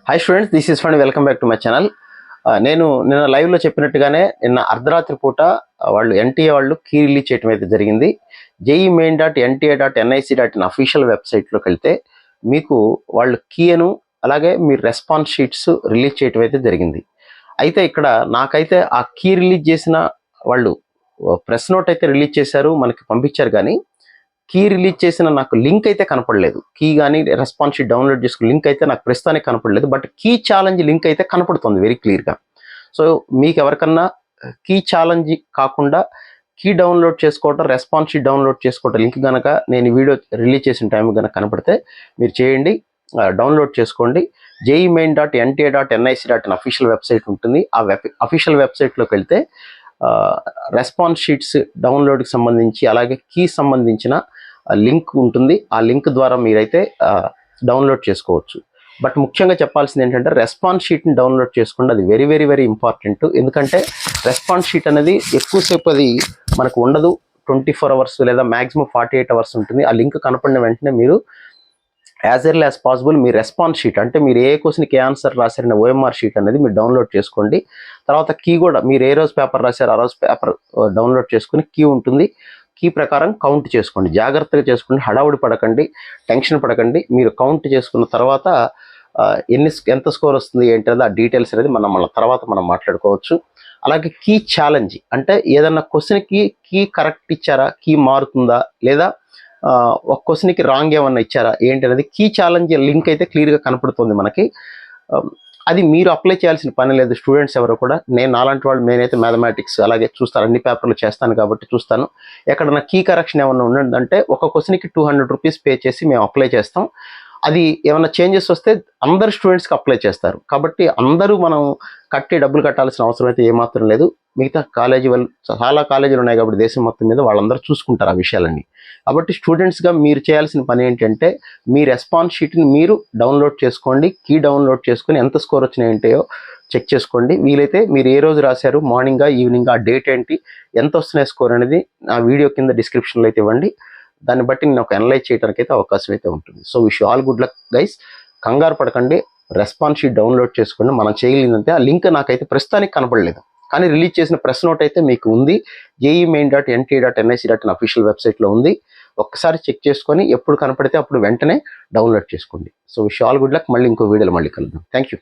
Hi students, this is fund welcome back to my channel. నేను నిన్న లైవ్లో చెప్పినట్టుగానే నిన్న అర్ధరాత్రి పూట వాళ్ళు ఎన్టీఏ వాళ్ళు కీ రిలీజ్ చేయడం అయితే జరిగింది. JEE.main.nta.nic.in అఫీషియల్ వెబ్సైట్లోకి వెళ్తే మీకు వాళ్ళు కీను అలాగే మీరు రెస్పాన్స్ షీట్స్ రిలీజ్ చేయడం అయితే జరిగింది. అయితే ఇక్కడ నాకైతే ఆ కీ రిలీజ్ చేసిన వాళ్ళు ప్రెస్ నోట్ అయితే రిలీజ్ చేశారు, మనకి పంపించారు, కానీ కీ రిలీజ్ చేసిన నాకు లింక్ అయితే కనపడలేదు. కీ కానీ రెస్పాన్స్ షీట్ డౌన్లోడ్ చేసుకున్న లింక్ అయితే నాకు ప్రస్తుతానికి కనపడలేదు. బట్ కీ ఛాలెంజ్ లింక్ అయితే కనపడుతుంది వెరీ క్లియర్గా. సో మీకు ఎవరికన్నా కీ ఛాలెంజ్ కాకుండా కీ డౌన్లోడ్ చేసుకోవటం, రెస్పాన్స్ షీట్ డౌన్లోడ్ చేసుకోవటం లింక్ కనుక నేను వీడియో రిలీజ్ చేసిన టైం కనుక కనపడితే మీరు చేయండి, డౌన్లోడ్ చేసుకోండి. JEE.main.nta.nic.in అఫీషియల్ వెబ్సైట్ ఉంటుంది. ఆ అఫీషియల్ వెబ్సైట్లోకి వెళ్తే రెస్పాన్స్ షీట్స్ డౌన్లోడ్కి సంబంధించి అలాగే కీ సంబంధించిన లింక్ ఉంటుంది. ఆ లింక్ ద్వారా మీరైతే డౌన్లోడ్ చేసుకోవచ్చు. బట్ ముఖ్యంగా చెప్పాల్సింది ఏంటంటే రెస్పాన్స్ షీట్ని డౌన్లోడ్ చేసుకోండి. అది వెరీ వెరీ వెరీ ఇంపార్టెంట్. ఎందుకంటే రెస్పాన్స్ షీట్ అనేది ఎక్కువసేపు అది మనకు ఉండదు. 24 hours లేదా మ్యాక్సిమం 48 hours ఉంటుంది. ఆ లింక్ కనపడిన వెంటనే మీరు యాజ్ ఎర్లీ యాజ్ పాసిబుల్ మీ రెస్పాన్స్ షీట్ అంటే మీరు ఏ క్వశ్చన్కి ఏ ఆన్సర్ రాశారనే OMR షీట్ అనేది మీరు డౌన్లోడ్ చేసుకోండి. తర్వాత కీ కూడా మీరు ఏ రోజు పేపర్ రాశారు ఆ రోజు పేపర్ డౌన్లోడ్ చేసుకుని కీ ఉంటుంది. కీ ప్రకారం కౌంట్ చేసుకోండి, జాగ్రత్తగా చేసుకోండి, హడావుడి పడకండి, టెన్షన్ పడకండి. మీరు కౌంట్ చేసుకున్న తర్వాత ఎంత స్కోర్ వస్తుంది ఏంటనేది ఆ డీటెయిల్స్ అనేది మళ్ళీ తర్వాత మనం మాట్లాడుకోవచ్చు. అలాగే కీ ఛాలెంజ్ అంటే ఏదన్నా క్వశ్చన్కి కీ కరెక్ట్ ఇచ్చారా, కీ మారుతుందా, లేదా ఒక క్వశ్చన్కి రాంగ్ ఏమన్నా ఇచ్చారా ఏంటి అనేది కీ ఛాలెంజ్ లింక్ అయితే క్లియర్గా కనపడుతుంది మనకి. అది మీరు అప్లై చేయాల్సిన పని లేదు స్టూడెంట్స్ ఎవరు కూడా. నాలాంటి వాళ్ళు నేనైతే మ్యాథమెటిక్స్ అలాగే చూస్తాను, అన్ని పేపర్లు చేస్తాను కాబట్టి చూస్తాను. ఎక్కడన్నా కీ కరెక్షన్ ఏమన్నా ఉన్నదంటే ఒక క్వశ్చన్కి 200 రూపీస్ పే చేసి మేము అప్లై చేస్తాం. అది ఏమైనా చేంజెస్ వస్తే అందరు స్టూడెంట్స్కి అప్లై చేస్తారు కాబట్టి అందరూ మనం డబ్బులు కట్టాల్సిన అవసరం అయితే ఏమాత్రం లేదు. మిగతా చాలా కాలేజీలు ఉన్నాయి కాబట్టి దేశం మొత్తం మీద వాళ్ళందరూ చూసుకుంటారు ఆ విషయాలన్నీ. కాబట్టి స్టూడెంట్స్గా మీరు చేయాల్సిన పని ఏంటంటే మీ రెస్పాన్స్ షీట్ని మీరు డౌన్లోడ్ చేసుకోండి, కీ డౌన్లోడ్ చేసుకొని ఎంత స్కోర్ వచ్చినాయి ఏంటో చెక్ చేసుకోండి. వీలైతే మీరు ఏ రోజు రాశారు, మార్నింగా ఈవినింగ్, ఆ డేట్ ఏంటి, ఎంత వస్తున్నాయి స్కోర్ అనేది నా వీడియో కింద డిస్క్రిప్షన్లో అయితే ఇవ్వండి. దాన్ని బట్టి నేను ఒక అనలైజ్ చేయడానికి అయితే అవకాశం అయితే ఉంటుంది. So wish all good luck guys. కంగారు పడకండి, రెస్పాన్స్ షీట్ డౌన్లోడ్ చేసుకోండి. మనం చేయగలిగిందంటే ఆ లింక్ నాకైతే ప్రస్తుతానికి కనపడలేదు, కానీ రిలీజ్ చేసిన ప్రెస్ నోట్ అయితే మీకు ఉంది. JEE.main.nta.nic.in అఫీషియల్ వెబ్సైట్లో ఉంది. ఒక్కసారి చెక్ చేసుకొని ఎప్పుడు కనపడితే అప్పుడు వెంటనే డౌన్లోడ్ చేసుకోండి. So wish all good luck. మళ్ళీ ఇంకో వీడియోలో మళ్ళీ కలుద్దాం. Thank you.